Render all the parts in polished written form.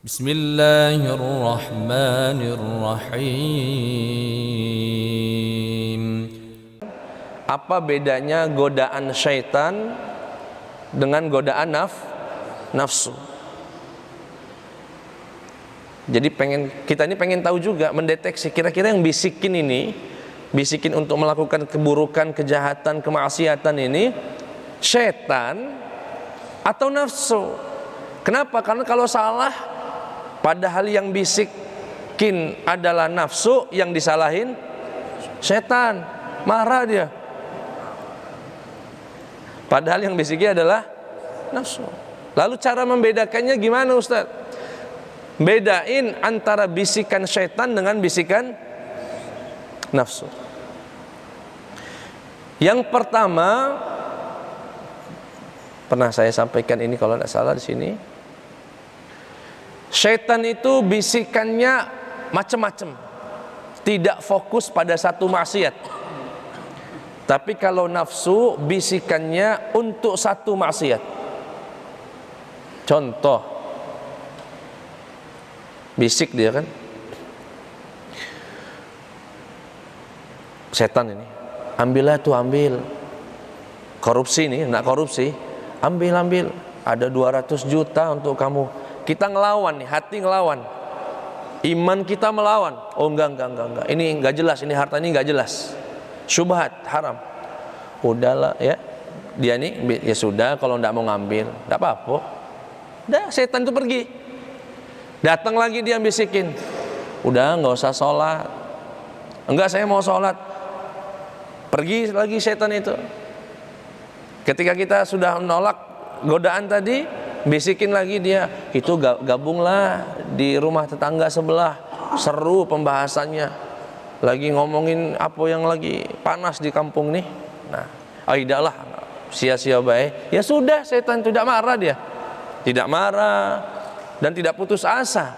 Bismillahirrahmanirrahim. Apa bedanya godaan syaitan dengan godaan nafsu? Jadi kita ini pengen tahu juga, mendeteksi kira-kira yang bisikin untuk melakukan keburukan, kejahatan, kemaksiatan ini syaitan atau nafsu. Kenapa? Karena kalau salah, padahal yang bisikin adalah nafsu, yang disalahin setan, marah dia. Padahal yang bisikin adalah nafsu. Lalu cara membedakannya gimana, Ustaz? Bedain antara bisikan setan dengan bisikan nafsu. Yang pertama, pernah saya sampaikan ini kalau tidak salah di sini. Syaitan itu bisikannya macam-macam, tidak fokus pada satu maksiat. Tapi kalau nafsu, bisikannya untuk satu maksiat. Contoh, bisik dia kan, setan ini, ambillah tuh, ambil. Korupsi nih, nak korupsi, ambil, ada 200 juta untuk kamu. Kita ngelawan nih, hati ngelawan, iman kita melawan. Oh enggak, ini enggak jelas, ini harta ini enggak jelas, syubhat, haram. Udahlah ya, dia nih ya sudah, kalau enggak mau ngambil enggak apa-apa. Dah, setan itu pergi. Datang lagi dia bisikin, udah enggak usah sholat. Enggak, saya mau sholat. Pergi lagi setan itu. Ketika kita sudah menolak godaan tadi, bisikin lagi dia, itu gabunglah di rumah tetangga sebelah, seru pembahasannya, lagi ngomongin apa yang lagi panas di kampung nih. Nah, aidahlah, sia-sia baik. Ya sudah, setan tidak marah dia, tidak marah dan tidak putus asa.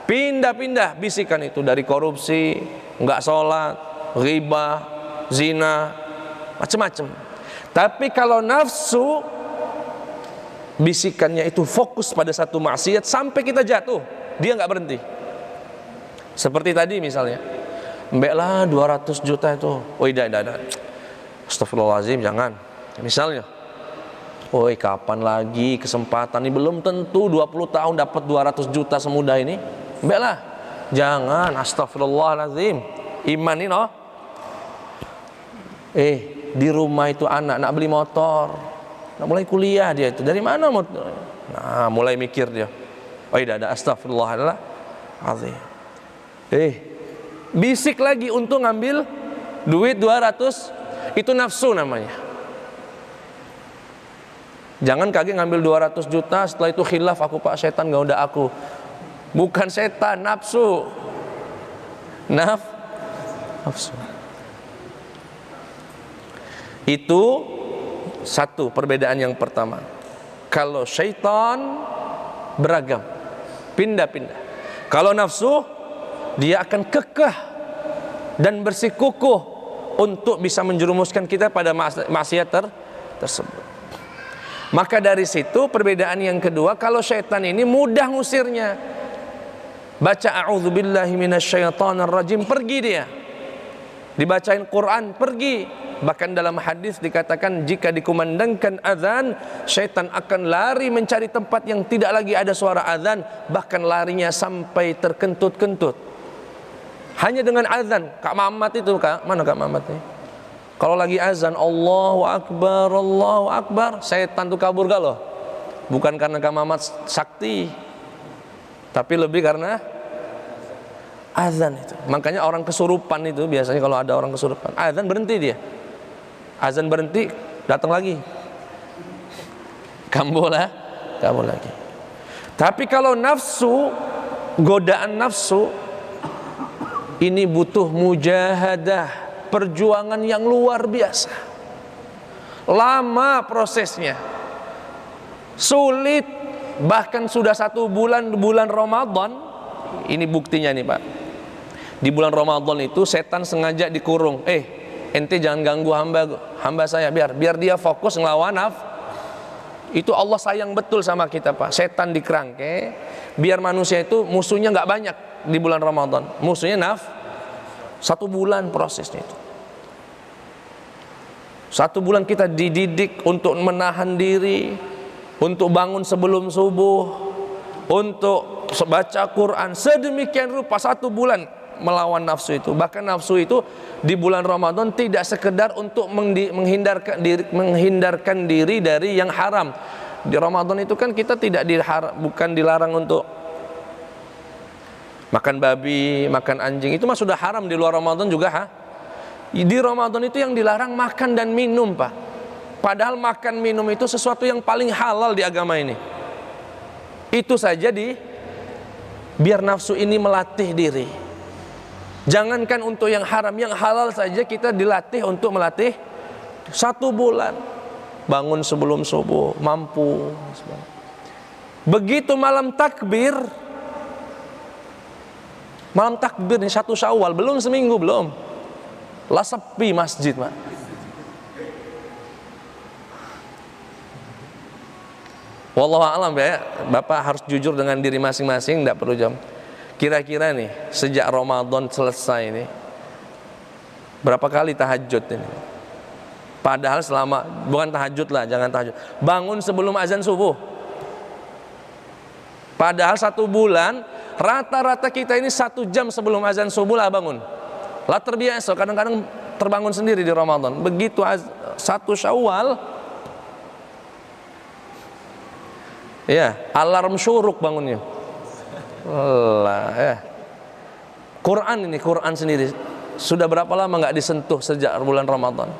Pindah-pindah bisikan itu dari korupsi, nggak sholat, ghibah, zina, macam-macam. Tapi kalau nafsu, bisikannya itu fokus pada satu maksiat sampai kita jatuh, dia nggak berhenti. Seperti tadi misalnya, mbeklah 200 juta itu, oh tidak, astagfirullahaladzim, jangan. Misalnya, oi kapan lagi kesempatan ini, belum tentu 20 tahun dapat 200 juta semudah ini. Mbeklah, jangan, astagfirullahaladzim. Iman ini no. Di rumah itu anak nak beli motor, nak mulai kuliah dia itu, dari mana motor? Nah, mulai mikir dia. Oh tidak ada, astagfirullahaladzim. Bisik lagi untuk ngambil duit 200, itu nafsu namanya. Jangan kaget ngambil 200 juta, setelah itu khilaf, aku pak setan gak udah aku. Bukan setan, nafsu. Nafsu. Itu satu perbedaan yang pertama. Kalau syaitan beragam, pindah-pindah. Kalau nafsu, dia akan kekeh dan bersikukuh untuk bisa menjerumuskan kita pada maksiat tersebut. Maka dari situ perbedaan yang kedua, kalau syaitan ini mudah ngusirnya. Baca a'udzubillahi minasyaitonirrajim, pergi dia. Dibacain Quran, pergi. Bahkan dalam hadis dikatakan, jika dikumandangkan azan, syaitan akan lari mencari tempat yang tidak lagi ada suara azan, bahkan larinya sampai terkentut-kentut. Hanya dengan azan. Kak Mamat itu, mana Kak Mamat nih? Kalau lagi azan, Allahu Akbar, setan tuh kabur gak loh? Bukan karena Kak Mamat sakti, tapi lebih karena azan itu. Makanya orang kesurupan itu biasanya, kalau ada orang kesurupan, azan berhenti dia. Azan berhenti, datang lagi, kamu lagi. Tapi kalau nafsu, godaan nafsu ini butuh mujahadah, perjuangan yang luar biasa, lama prosesnya, sulit. Bahkan sudah 1 bulan Ramadan, ini buktinya nih Pak. Di bulan Ramadan itu setan sengaja dikurung. Ente jangan ganggu hamba saya, biar dia fokus ngelawan Itu Allah sayang betul sama kita, Pak. Setan dikerangke biar manusia itu musuhnya nggak banyak di bulan Ramadan. Musuhnya 1 bulan prosesnya itu. 1 bulan kita dididik untuk menahan diri, untuk bangun sebelum subuh, untuk baca Quran, sedemikian rupa 1 bulan melawan nafsu itu. Bahkan nafsu itu di bulan Ramadan tidak sekedar untuk menghindarkan diri dari yang haram. Di Ramadan itu kan kita bukan dilarang untuk makan babi, makan anjing, itu mah sudah haram. Di luar Ramadan juga di Ramadan itu yang dilarang makan dan minum, Pak. Padahal makan minum itu sesuatu yang paling halal di agama ini. Itu saja biar nafsu ini melatih diri. Jangankan untuk yang haram, yang halal saja kita dilatih untuk melatih 1 bulan. Bangun sebelum subuh, mampu. Begitu malam takbir nih 1 Syawal, belum seminggu, belum. Lah sepi masjid, Pak. Wallahu a'lam ya. Bapak harus jujur dengan diri masing-masing, enggak perlu jam. Kira-kira nih sejak Ramadan selesai ini berapa kali tahajud ini? Padahal bukan tahajud lah, jangan tahajud. Bangun sebelum azan subuh. Padahal 1 bulan rata-rata kita ini 1 jam sebelum azan subuh lah bangun. Lah terbiasa, kadang-kadang terbangun sendiri di Ramadan. Begitu 1 Syawal, ya alarm syuruk bangunnya. Allah ya. Quran sendiri sudah berapa lama nggak disentuh sejak bulan Ramadan?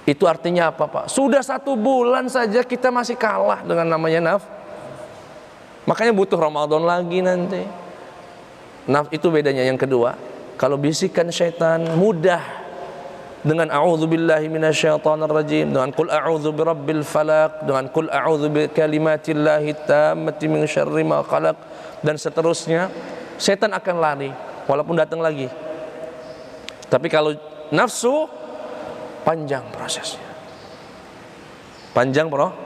Itu artinya apa, Pak? Sudah 1 bulan saja kita masih kalah dengan namanya makanya butuh Ramadan lagi nanti. Itu bedanya. Yang kedua, kalau bisikan syaitan mudah dengan a'udzubillahi minasyaitonirrajim, dengan qul a'udzu birabbil falaq, dengan qul a'udzu bikalimatillahi tammati min syarri ma khalaq, dan seterusnya. Setan akan lari walaupun datang lagi. Tapi kalau nafsu, panjang prosesnya. Panjang, Bro.